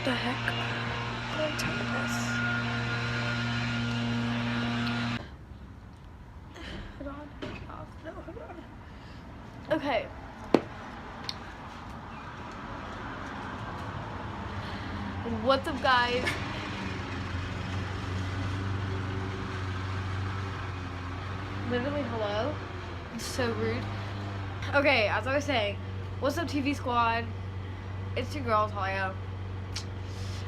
The heck? Let me turn this. Hold on. No, hold on. Okay. What's up, guys? Literally, hello? It's so rude. Okay, as I was saying, what's up, TV squad? It's your girl, Talia.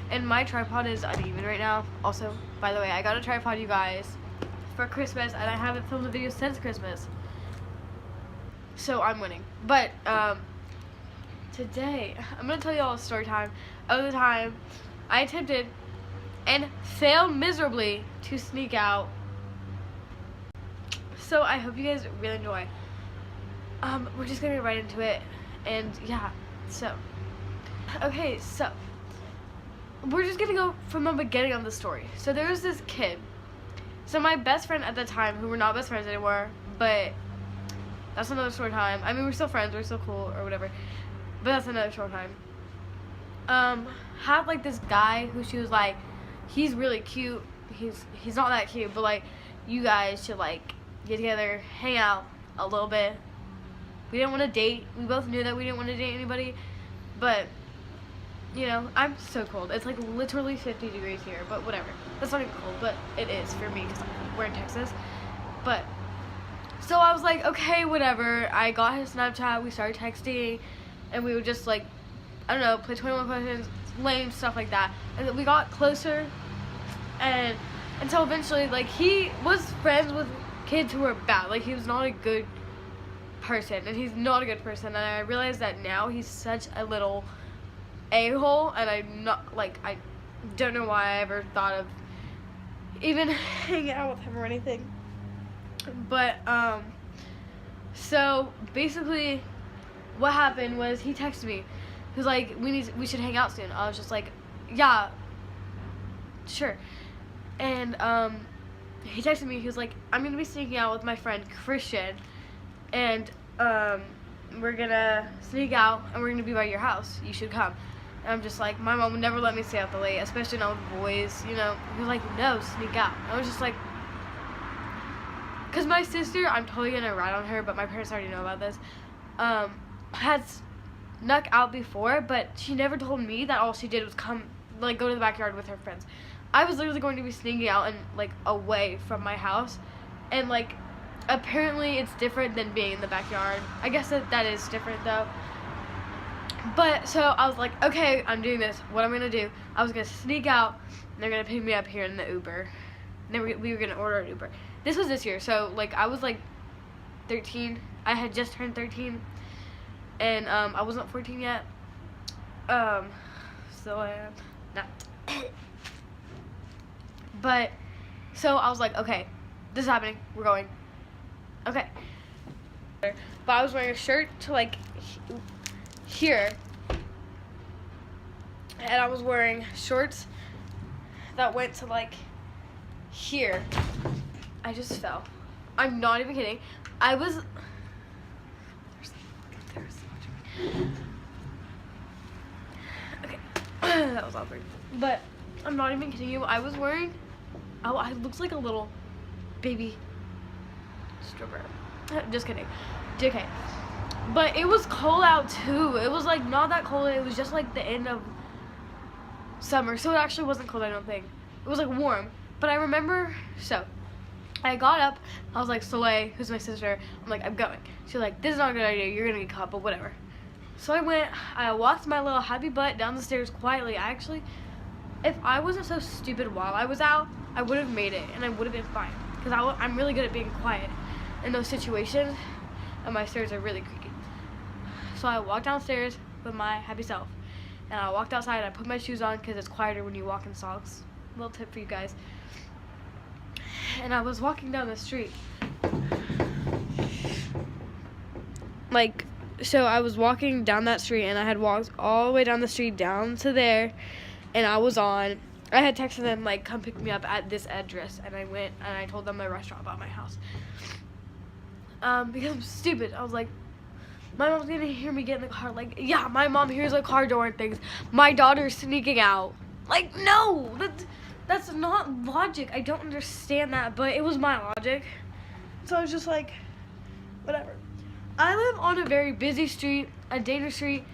And my tripod is uneven right now. Also, by the way, I got a tripod, you guys, for Christmas, and I haven't filmed a video since Christmas. So I'm winning. But, today, I'm gonna tell you all a story time of the time I attempted and failed miserably to sneak out. So I hope you guys really enjoy. We're just gonna get right into it, and yeah, so. Okay, so we're just gonna go from the beginning of the story. So there was this kid. So my best friend at the time, who we're not best friends anymore, but that's another story time. I mean, we're still friends, we're still cool or whatever, but that's another story time. Had like this guy who she was like, he's really cute. He's not that cute, but like, you guys should like get together, hang out a little bit. We didn't want to date. We both knew that we didn't want to date anybody, but you know, I'm so cold. It's like literally 50 degrees here, but whatever. That's not even cold, but it is for me because we're in Texas. But, so I was like, okay, whatever. I got his Snapchat, we started texting, and we would just like, I don't know, play 21 questions, lame stuff like that. And then we got closer, and until eventually, like, he was friends with kids who were bad. Like, he was not a good person, and he's not a good person. And I realized that now he's such a little a-hole, and I'm not, like, I don't know why I ever thought of even hanging out with him or anything. But so basically what happened was he texted me. He was like, we should hang out soon. I was just like, yeah, sure. And he texted me. He was like, I'm gonna be sneaking out with my friend Christian, and we're gonna sneak out and we're gonna be by your house. You should come. And I'm just like, my mom would never let me stay out the late, especially not with boys, you know. He was like, no, sneak out. I was just like, because my sister, I'm totally gonna rat on her, but my parents already know about this, had snuck out before, but she never told me that all she did was come, like, go to the backyard with her friends. I was literally going to be sneaking out and, like, away from my house, and, like, apparently it's different than being in the backyard. I guess that is different, though. But, so, I was like, okay, I'm doing this. What I'm gonna do, I was gonna sneak out, and they're gonna pick me up here in the Uber. And then we were gonna order an Uber. This was this year, so, like, I was, like, 13. I had just turned 13. And, I wasn't 14 yet. So I am not. But, so, I was like, okay, this is happening. We're going. Okay. But I was wearing a shirt to, like, here, and I was wearing shorts that went to like here. I just fell. I'm not even kidding. I was okay. That was awkward, but I'm not even kidding you. I was wearing, oh, I looked like a little baby stripper. Just kidding. JK. But it was cold out too. It was like not that cold. It was just like the end of summer. So it actually wasn't cold, I don't think. It was like warm. But I remember, so I got up. I was like, Soleil, who's my sister, I'm like, I'm going. She's like, this is not a good idea. You're going to get caught, but whatever. So I went. I walked my little happy butt down the stairs quietly. If I wasn't so stupid while I was out, I would have made it. And I would have been fine. Because I'm really good at being quiet in those situations. And my stairs are really creaky. So I walked downstairs with my happy self, and I walked outside. I put my shoes on because it's quieter when you walk in socks. Little tip for you guys. And I was walking down the street. Like, so I was walking down that street, and I had walked all the way down the street down to there, and I had texted them, like, come pick me up at this address, and I went, and I told them my restaurant about my house. Because I'm stupid. I was like, My mom's gonna hear me get in the car. Like, yeah, my mom hears a car door and thinks my daughter's sneaking out. Like, no, that's not logic. I don't understand that, but it was my logic. So I was just like, whatever. I live on a very busy street, a dangerous street.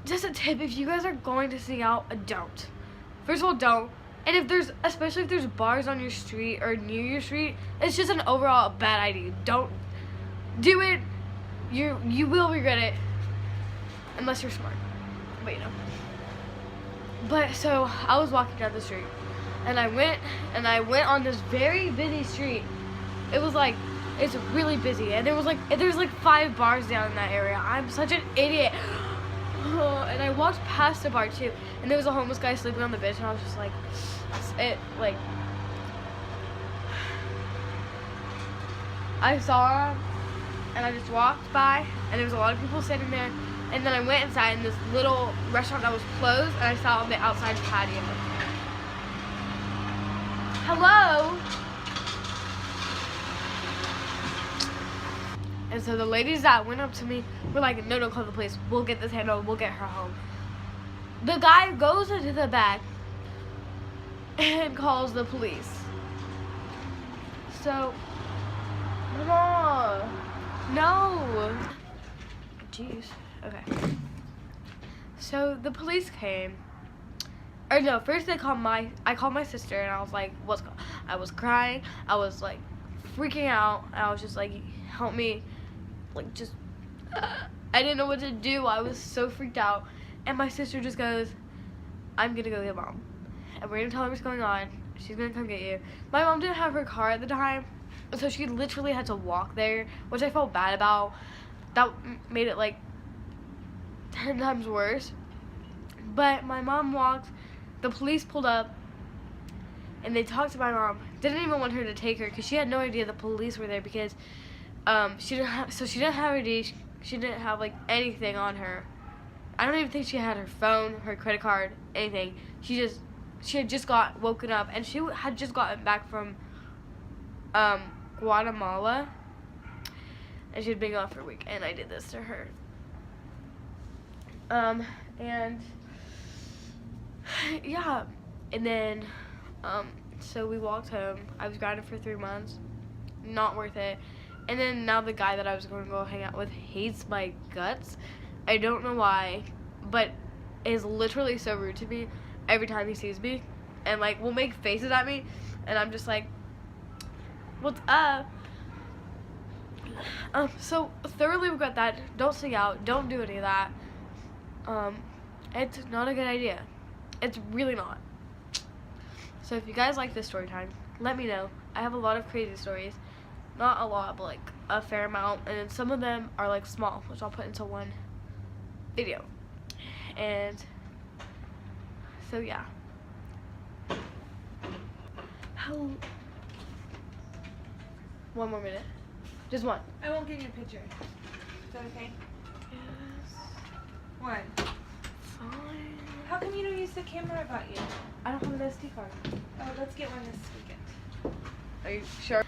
Just a tip, if you guys are going to sneak out, don't. First of all, don't. And if there's, especially if there's bars on your street or near your street, it's just an overall bad idea. Don't do it. You will regret it, unless you're smart. But you know. But so I was walking down the street, and I went on this very busy street. It was like, it's really busy, and there's like 5 bars down in that area. I'm such an idiot. And I walked past a bar too, and there was a homeless guy sleeping on the bench, and I was just like, I saw him, and I just walked by, and there was a lot of people sitting there, and then I went inside in this little restaurant that was closed, and I saw on the outside patio. Hello? And so the ladies that went up to me were like, no, don't call the police. We'll get this handled. We'll get her home. The guy goes into the back and calls the police. So, no. Jeez. Okay. So the police came. Or no, first I called my sister, and I was like, I was crying. I was like freaking out. I was just like, help me. Like, just, I didn't know what to do. I was so freaked out. And my sister just goes, I'm gonna go get mom, and we're gonna tell her what's going on. She's gonna come get you. My mom didn't have her car at the time, so she literally had to walk there, which I felt bad about. That made it like 10 times worse. But my mom walked. The police pulled up, and they talked to my mom. Didn't even want her to take her because she had no idea the police were there, because she didn't have ID. She didn't have like anything on her. I don't even think she had her phone, her credit card, anything. She had just woken up, and she had just gotten back from Guatemala, and she had been gone for a week, and I did this to her. And yeah, and then so we walked home. I was grounded for 3 months. Not worth it. And then now the guy that I was going to go hang out with hates my guts. I don't know why, but is literally so rude to me every time he sees me, and like will make faces at me, and I'm just like, what's up? So thoroughly regret that. Don't sing out. Don't do any of that. It's not a good idea. It's really not. So if you guys like this story time, let me know. I have a lot of crazy stories. Not a lot, but like a fair amount, and then some of them are like small, which I'll put into one video. And so yeah. One more minute. Just one. I won't give you a picture. Is that okay? Yes. One. Fine. How come you don't use the camera I bought you? I don't have an SD card. Oh, let's get one this weekend. Are you sure?